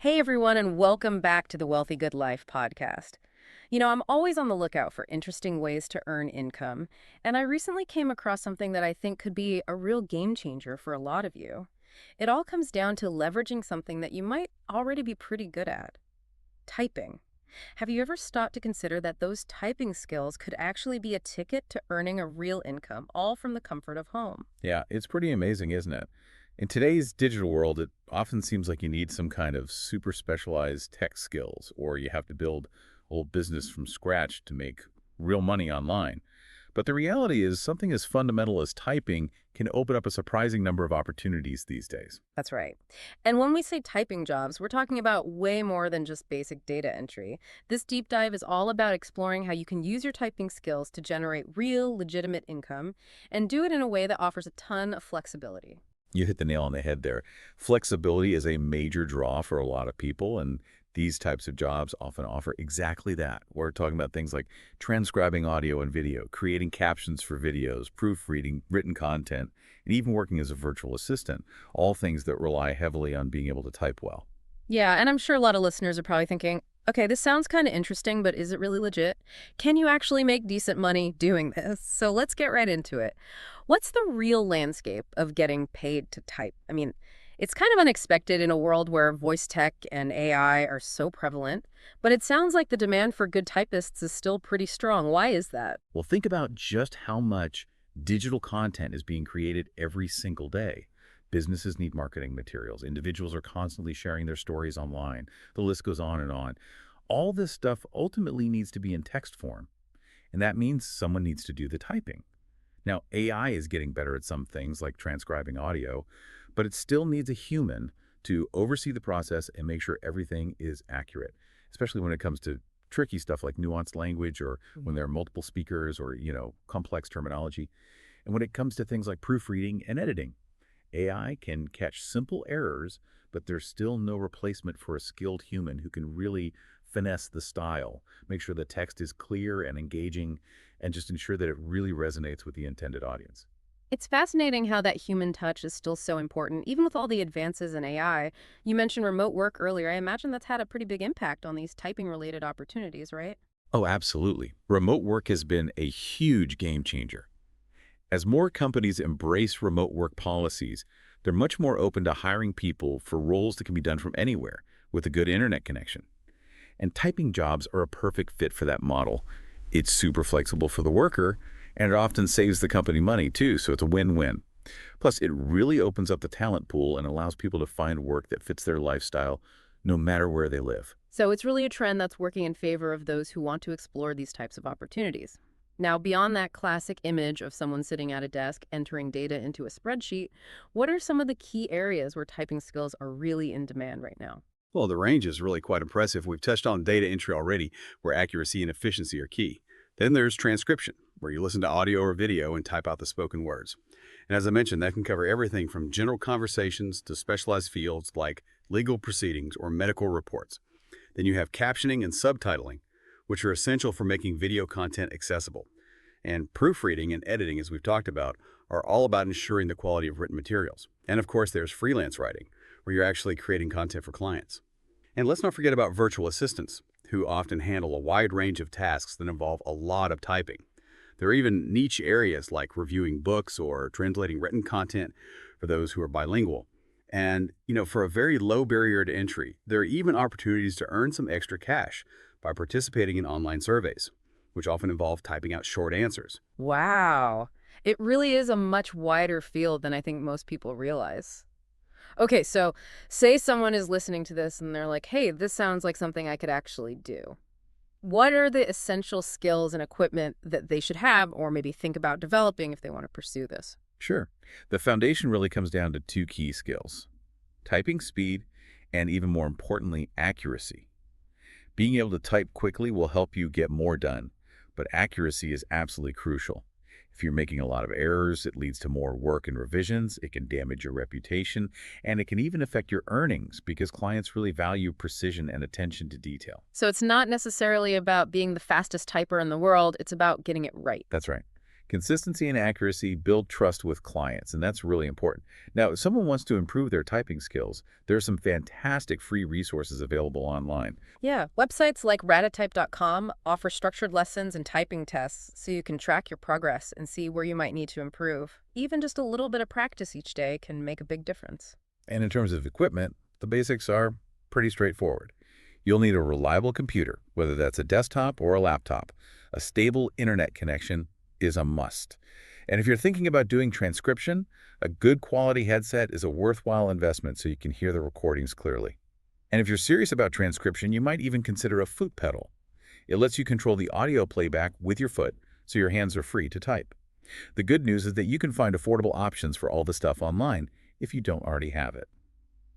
Hey everyone, and welcome back to the Wealthy Good Life podcast. I'm always on the lookout for interesting ways to earn income, and I recently came across something that I think could be a real game changer for a lot of you. It all comes down to leveraging something that you might already be pretty good at: typing. Have you ever stopped to consider that those typing skills could actually be a ticket to earning a real income, all from the comfort of home? Yeah, it's pretty amazing, isn't it? In today's digital world, it often seems like you need some kind of super specialized tech skills, or you have to build a whole business from scratch to make real money online. But the reality is, something as fundamental as typing can open up a surprising number of opportunities these days. That's right. And when we say typing jobs, we're talking about way more than just basic data entry. This deep dive is all about exploring how you can use your typing skills to generate real, legitimate income and do it in a way that offers a ton of flexibility. You hit the nail on the head there. Flexibility is a major draw for a lot of people, and these types of jobs often offer exactly that. We're talking about things like transcribing audio and video, creating captions for videos, proofreading written content, and even working as a virtual assistant, all things that rely heavily on being able to type well. Yeah, and I'm sure a lot of listeners are probably thinking, okay, this sounds kind of interesting, but is it really legit? Can you actually make decent money doing this? So let's get right into it. What's the real landscape of getting paid to type? I mean, it's kind of unexpected in a world where voice tech and AI are so prevalent, but it sounds like the demand for good typists is still pretty strong. Why is that? Well, think about just how much digital content is being created every single day. Businesses need marketing materials. Individuals are constantly sharing their stories online. The list goes on and on. All this stuff ultimately needs to be in text form, and that means someone needs to do the typing. Now, AI is getting better at some things like transcribing audio, but it still needs a human to oversee the process and make sure everything is accurate, especially when it comes to tricky stuff like nuanced language or when there are multiple speakers or, complex terminology. And when it comes to things like proofreading and editing, AI can catch simple errors, but there's still no replacement for a skilled human who can really finesse the style, make sure the text is clear and engaging, and just ensure that it really resonates with the intended audience. It's fascinating how that human touch is still so important, even with all the advances in AI. You mentioned remote work earlier. I imagine that's had a pretty big impact on these typing related opportunities, right? Oh, absolutely. Remote work has been a huge game changer. As more companies embrace remote work policies, they're much more open to hiring people for roles that can be done from anywhere with a good internet connection. And typing jobs are a perfect fit for that model. It's super flexible for the worker, and it often saves the company money too, so it's a win-win. Plus, it really opens up the talent pool and allows people to find work that fits their lifestyle no matter where they live. So it's really a trend that's working in favor of those who want to explore these types of opportunities. Now, beyond that classic image of someone sitting at a desk entering data into a spreadsheet, what are some of the key areas where typing skills are really in demand right now? Well, the range is really quite impressive. We've touched on data entry already, where accuracy and efficiency are key. Then there's transcription, where you listen to audio or video and type out the spoken words. And as I mentioned, that can cover everything from general conversations to specialized fields like legal proceedings or medical reports. Then you have captioning and subtitling, which are essential for making video content accessible. And proofreading and editing, as we've talked about, are all about ensuring the quality of written materials. And of course, there's freelance writing, where you're actually creating content for clients. And let's not forget about virtual assistants, who often handle a wide range of tasks that involve a lot of typing. There are even niche areas like reviewing books or translating written content for those who are bilingual. And, for a very low barrier to entry, there are even opportunities to earn some extra cash by participating in online surveys, which often involve typing out short answers. Wow. It really is a much wider field than I think most people realize. Okay, so say someone is listening to this and they're like, hey, this sounds like something I could actually do. What are the essential skills and equipment that they should have or maybe think about developing if they want to pursue this? Sure. The foundation really comes down to two key skills: typing speed and, even more importantly, accuracy. Being able to type quickly will help you get more done, but accuracy is absolutely crucial. If you're making a lot of errors, it leads to more work and revisions, it can damage your reputation, and it can even affect your earnings because clients really value precision and attention to detail. So it's not necessarily about being the fastest typer in the world, it's about getting it right. That's right. Consistency and accuracy build trust with clients, and that's really important. Now, if someone wants to improve their typing skills, there are some fantastic free resources available online. Yeah, websites like ratatype.com offer structured lessons and typing tests so you can track your progress and see where you might need to improve. Even just a little bit of practice each day can make a big difference. And in terms of equipment, the basics are pretty straightforward. You'll need a reliable computer, whether that's a desktop or a laptop. A stable internet connection is a must. And if you're thinking about doing transcription, a good quality headset is a worthwhile investment so you can hear the recordings clearly. And if you're serious about transcription, you might even consider a foot pedal. It lets you control the audio playback with your foot so your hands are free to type. The good news is that you can find affordable options for all the stuff online if you don't already have it.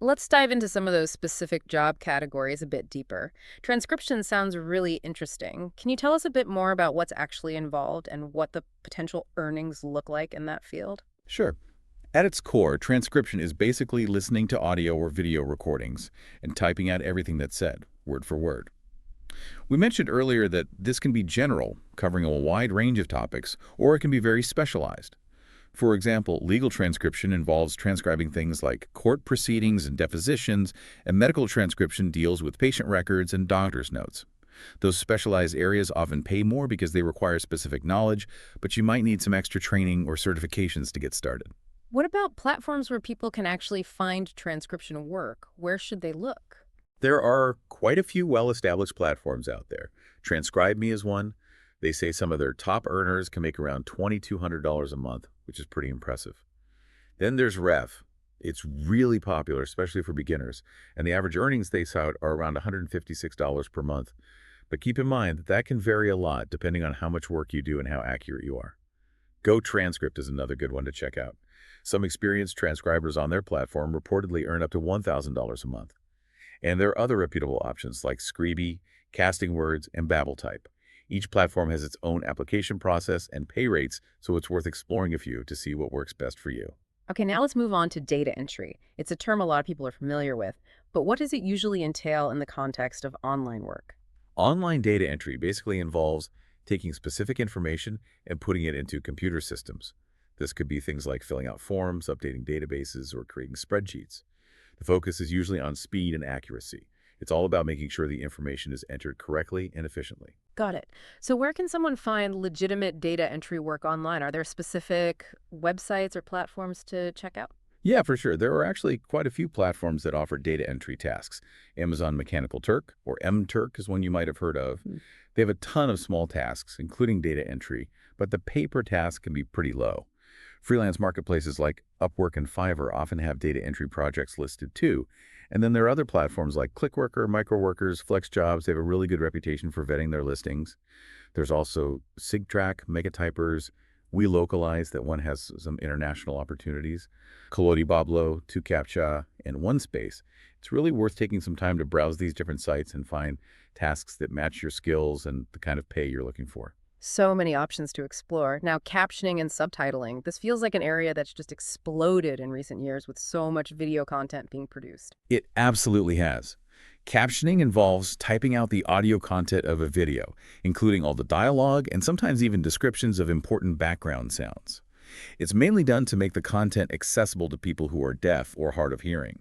Let's dive into some of those specific job categories a bit deeper. Transcription sounds really interesting. Can you tell us a bit more about what's actually involved and what the potential earnings look like in that field? Sure. At its core, transcription is basically listening to audio or video recordings and typing out everything that's said, word for word. We mentioned earlier that this can be general, covering a wide range of topics, or it can be very specialized. For example, legal transcription involves transcribing things like court proceedings and depositions, and medical transcription deals with patient records and doctor's notes. Those specialized areas often pay more because they require specific knowledge, but you might need some extra training or certifications to get started. What about platforms where people can actually find transcription work? Where should they look? There are quite a few well-established platforms out there. TranscribeMe is one. They say some of their top earners can make around $2,200 a month, which is pretty impressive. Then there's Rev. It's really popular, especially for beginners, and the average earnings they cite are around $156 per month. But keep in mind that that can vary a lot depending on how much work you do and how accurate you are. GoTranscript is another good one to check out. Some experienced transcribers on their platform reportedly earn up to $1,000 a month. And there are other reputable options like Scribie, Casting Words, and BabbleType. Each platform has its own application process and pay rates, so it's worth exploring a few to see what works best for you. Okay, now let's move on to data entry. It's a term a lot of people are familiar with, but what does it usually entail in the context of online work? Online data entry basically involves taking specific information and putting it into computer systems. This could be things like filling out forms, updating databases, or creating spreadsheets. The focus is usually on speed and accuracy. It's all about making sure the information is entered correctly and efficiently. Got it. So where can someone find legitimate data entry work online? Are there specific websites or platforms to check out? Yeah, for sure. There are actually quite a few platforms that offer data entry tasks. Amazon Mechanical Turk, or MTurk, is one you might have heard of. They have a ton of small tasks, including data entry, but the pay per task can be pretty low. Freelance marketplaces like Upwork and Fiverr often have data entry projects listed too. And then there are other platforms like ClickWorker, MicroWorkers, FlexJobs. They have a really good reputation for vetting their listings. There's also SigTrack, Megatypers, WeLocalize, that one has some international opportunities, Kolodi Bablo, 2Captcha, and OneSpace. It's really worth taking some time to browse these different sites and find tasks that match your skills and the kind of pay you're looking for. So many options to explore. Now, captioning and subtitling. This feels like an area that's just exploded in recent years with so much video content being produced. It absolutely has. Captioning involves typing out the audio content of a video, including all the dialogue and sometimes even descriptions of important background sounds. It's mainly done to make the content accessible to people who are deaf or hard of hearing.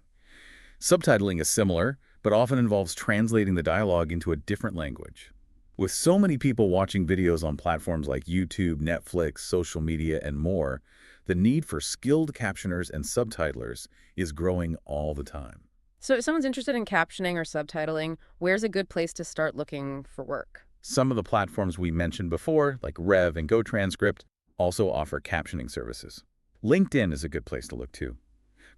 Subtitling is similar, but often involves translating the dialogue into a different language. With so many people watching videos on platforms like YouTube, Netflix, social media, and more, the need for skilled captioners and subtitlers is growing all the time. So if someone's interested in captioning or subtitling, where's a good place to start looking for work? Some of the platforms we mentioned before, like Rev and GoTranscript, also offer captioning services. LinkedIn is a good place to look too.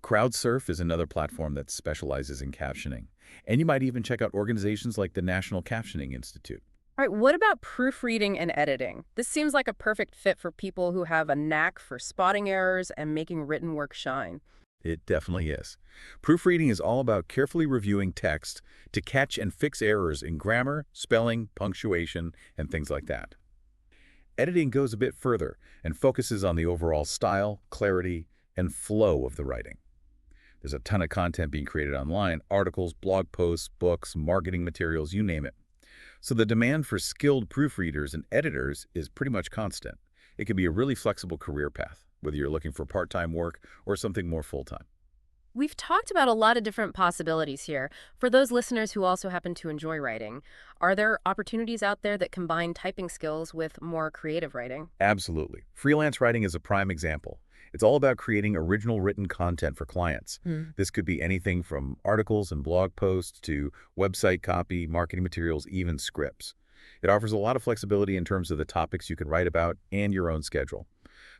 CrowdSurf is another platform that specializes in captioning. And you might even check out organizations like the National Captioning Institute. All right, what about proofreading and editing? This seems like a perfect fit for people who have a knack for spotting errors and making written work shine. It definitely is. Proofreading is all about carefully reviewing text to catch and fix errors in grammar, spelling, punctuation, and things like that. Editing goes a bit further and focuses on the overall style, clarity, and flow of the writing. There's a ton of content being created online, articles, blog posts, books, marketing materials, you name it. So the demand for skilled proofreaders and editors is pretty much constant. It can be a really flexible career path, whether you're looking for part-time work or something more full-time. We've talked about a lot of different possibilities here. For those listeners who also happen to enjoy writing, are there opportunities out there that combine typing skills with more creative writing? Absolutely. Freelance writing is a prime example. It's all about creating original written content for clients. Hmm. This could be anything from articles and blog posts to website copy, marketing materials, even scripts. It offers a lot of flexibility in terms of the topics you can write about and your own schedule.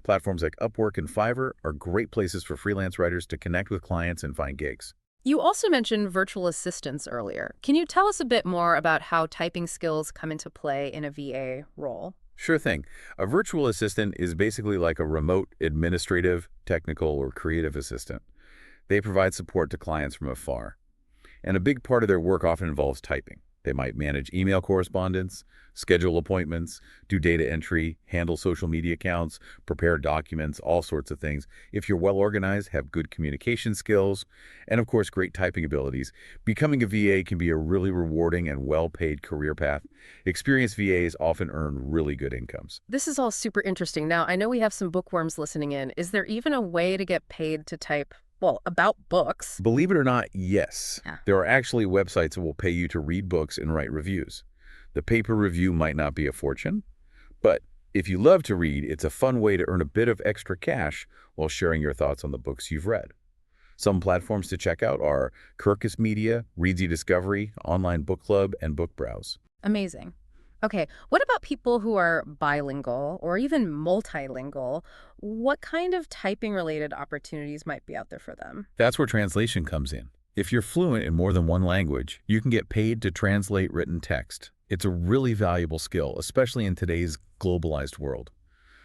Platforms like Upwork and Fiverr are great places for freelance writers to connect with clients and find gigs. You also mentioned virtual assistants earlier. Can you tell us a bit more about how typing skills come into play in a VA role? Sure thing. A virtual assistant is basically like a remote administrative, technical, or creative assistant. They provide support to clients from afar. And a big part of their work often involves typing. They might manage email correspondence, schedule appointments, do data entry, handle social media accounts, prepare documents, all sorts of things. If you're well organized, have good communication skills, and of course, great typing abilities, becoming a VA can be a really rewarding and well-paid career path. Experienced VAs often earn really good incomes. This is all super interesting. Now, I know we have some bookworms listening in. Is there even a way to get paid to type, well, about books? Believe it or not, yes. Yeah. There are actually websites that will pay you to read books and write reviews. The paper review might not be a fortune, but if you love to read, it's a fun way to earn a bit of extra cash while sharing your thoughts on the books you've read. Some platforms to check out are Kirkus Media, Readsy Discovery, Online Book Club, and Book Browse. Amazing. Okay, what about people who are bilingual or even multilingual? What kind of typing-related opportunities might be out there for them? That's where translation comes in. If you're fluent in more than one language, you can get paid to translate written text. It's a really valuable skill, especially in today's globalized world.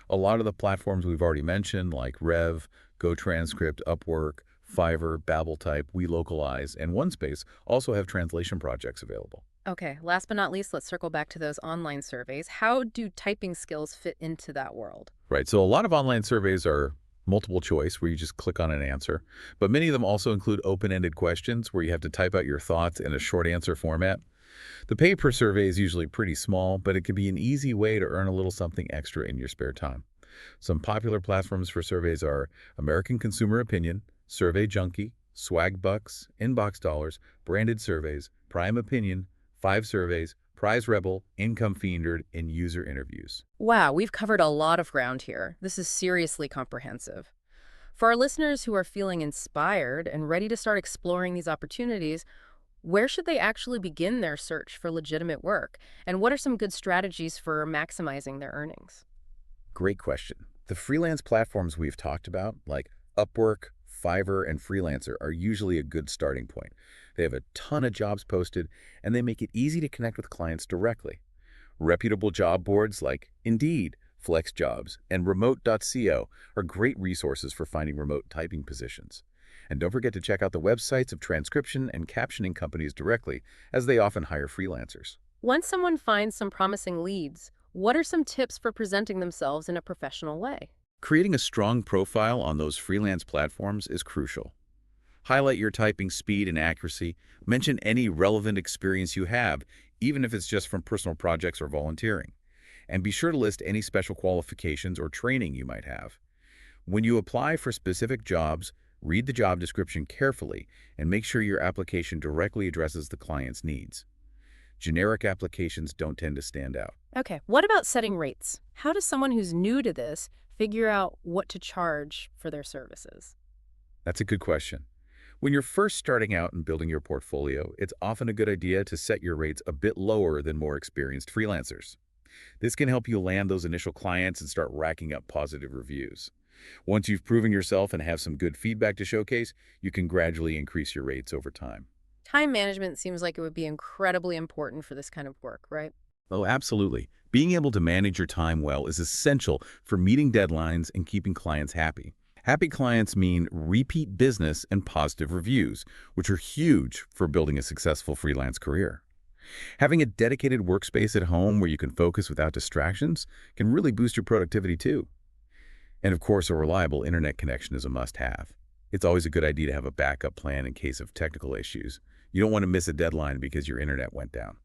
A lot of the platforms we've already mentioned, like Rev, GoTranscript, Upwork, Fiverr, BabbleType, WeLocalize, and OneSpace, also have translation projects available. Okay, last but not least, let's circle back to those online surveys. How do typing skills fit into that world? Right, so a lot of online surveys are multiple choice, where you just click on an answer, but many of them also include open-ended questions where you have to type out your thoughts in a short answer format. The pay per survey is usually pretty small, but it can be an easy way to earn a little something extra in your spare time. Some popular platforms for surveys are American Consumer Opinion, Survey Junkie, Swagbucks, Inbox Dollars, Branded Surveys, Prime Opinion, Five Surveys, Prize Rebel, Income Fiender, and User Interviews. Wow, we've covered a lot of ground here. This is seriously comprehensive. For our listeners who are feeling inspired and ready to start exploring these opportunities, where should they actually begin their search for legitimate work? And what are some good strategies for maximizing their earnings? Great question. The freelance platforms we've talked about, like Upwork, Fiverr, and Freelancer, are usually a good starting point. They have a ton of jobs posted, and they make it easy to connect with clients directly. Reputable job boards like Indeed, FlexJobs, and Remote.co are great resources for finding remote typing positions. And don't forget to check out the websites of transcription and captioning companies directly, as they often hire freelancers. Once someone finds some promising leads, what are some tips for presenting themselves in a professional way? Creating a strong profile on those freelance platforms is crucial. Highlight your typing speed and accuracy. Mention any relevant experience you have, even if it's just from personal projects or volunteering. And be sure to list any special qualifications or training you might have. When you apply for specific jobs, read the job description carefully and make sure your application directly addresses the client's needs. Generic applications don't tend to stand out. Okay, what about setting rates? How does someone who's new to this figure out what to charge for their services? That's a good question. When you're first starting out and building your portfolio, it's often a good idea to set your rates a bit lower than more experienced freelancers. This can help you land those initial clients and start racking up positive reviews. Once you've proven yourself and have some good feedback to showcase, you can gradually increase your rates over time. Time management seems like it would be incredibly important for this kind of work, right? Oh, absolutely. Being able to manage your time well is essential for meeting deadlines and keeping clients happy. Happy clients mean repeat business and positive reviews, which are huge for building a successful freelance career. Having a dedicated workspace at home where you can focus without distractions can really boost your productivity too. And of course, a reliable internet connection is a must-have. It's always a good idea to have a backup plan in case of technical issues. You don't want to miss a deadline because your internet went down.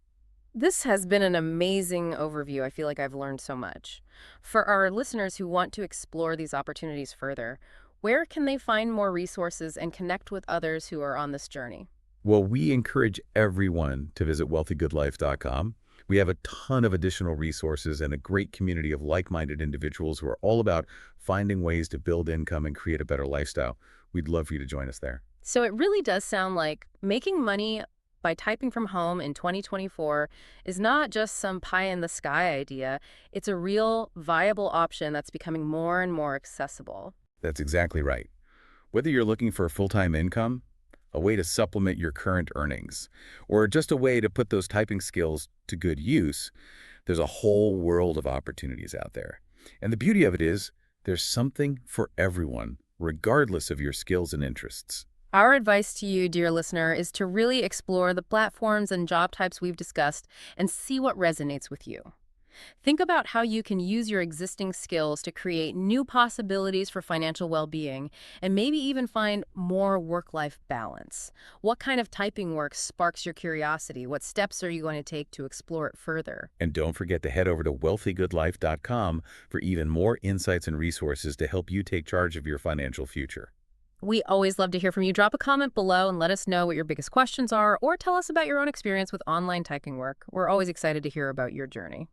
This has been an amazing overview. I feel like I've learned so much. For our listeners who want to explore these opportunities further, where can they find more resources and connect with others who are on this journey? Well, we encourage everyone to visit wealthygoodlife.com. We have a ton of additional resources and a great community of like-minded individuals who are all about finding ways to build income and create a better lifestyle. We'd love for you to join us there. So it really does sound like making money by typing from home in 2024 is not just some pie in the sky idea. It's a real viable option that's becoming more and more accessible. That's exactly right. Whether you're looking for a full-time income, a way to supplement your current earnings, or just a way to put those typing skills to good use, there's a whole world of opportunities out there. And the beauty of it is, there's something for everyone, regardless of your skills and interests. Our advice to you, dear listener, is to really explore the platforms and job types we've discussed and see what resonates with you. Think about how you can use your existing skills to create new possibilities for financial well-being and maybe even find more work-life balance. What kind of typing work sparks your curiosity? What steps are you going to take to explore it further? And don't forget to head over to wealthygoodlife.com for even more insights and resources to help you take charge of your financial future. We always love to hear from you. Drop a comment below and let us know what your biggest questions are, or tell us about your own experience with online typing work. We're always excited to hear about your journey.